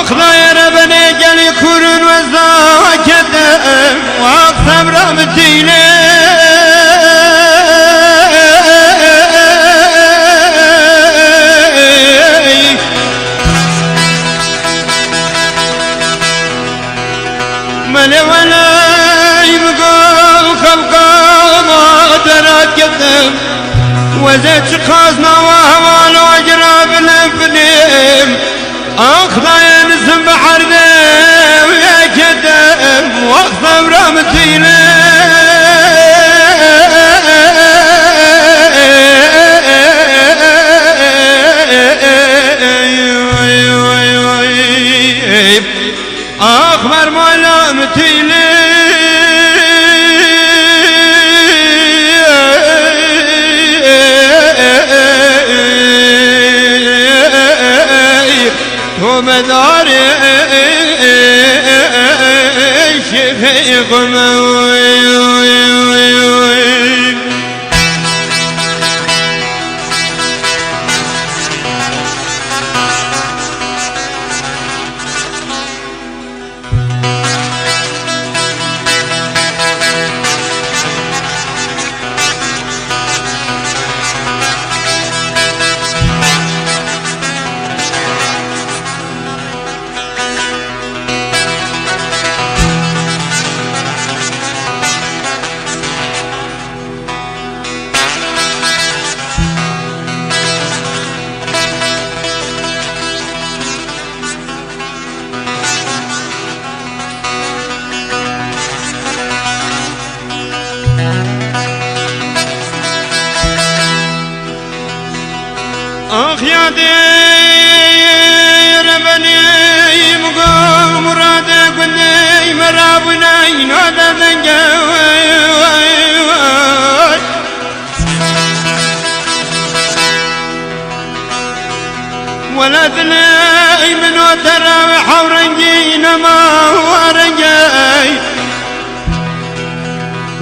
خدای ربني قال يكون وزاكت واقسم رمتيني ملي ولا يبقى خلقا ما تركتم وزيت خازنا وهو الوجراب الفنيم أخضى ينسم بحر ذي ويا كدم واخضم رمتيني أخبر ملامتيني ومداري شفيق موي أخ يا دير بني مقام مرادك بني مرابنا ينادى ذنجوي ولا تلاقي من وتراوح ورنجينا ما هو رنجاي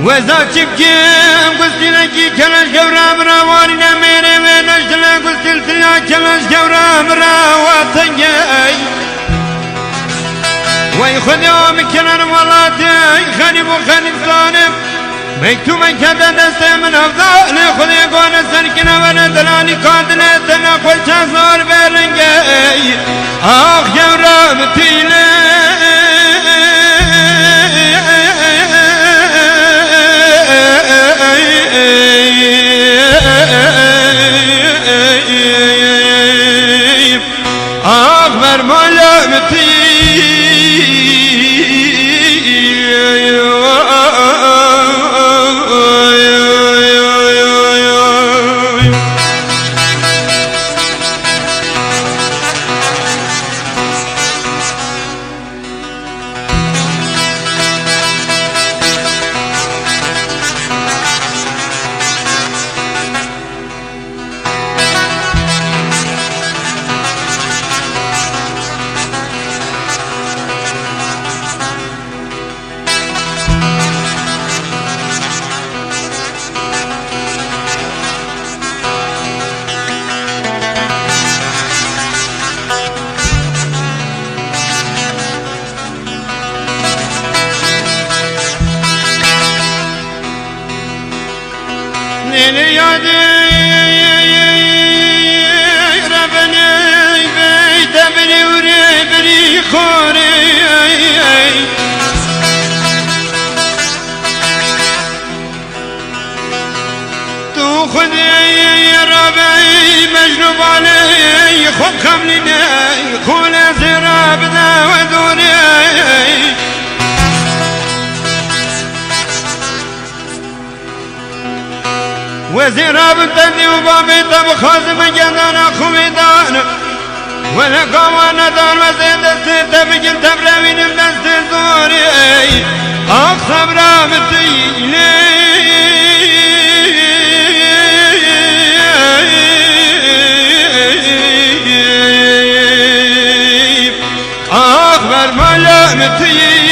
وذاك بكيم قلت لك كلاش جورا براوارنا ميري وينش لك قلت لك كلاش جورا براواتنجاي ويخذ يوم كلان ولاتي خانب وخانب ظالم مكتوبا كذا دستي من أفضل خذ يقول سركنا وندلاني قادنا تنقل شازور بيرنجاي آخ جورا متيلي أكبر ملامتي ليلي يا ربني بيت ابني وربني خوري تاخذ يا ربي مجنوب علي خذ خملنا خول زرابنا وذوري وزيراب التدي وبابي تبخاز مجدان أخوي دان ولا قوانا دان وزيد السيد بجل تبراوين بدست زوري أخصب رامتيني أخبر ملامتي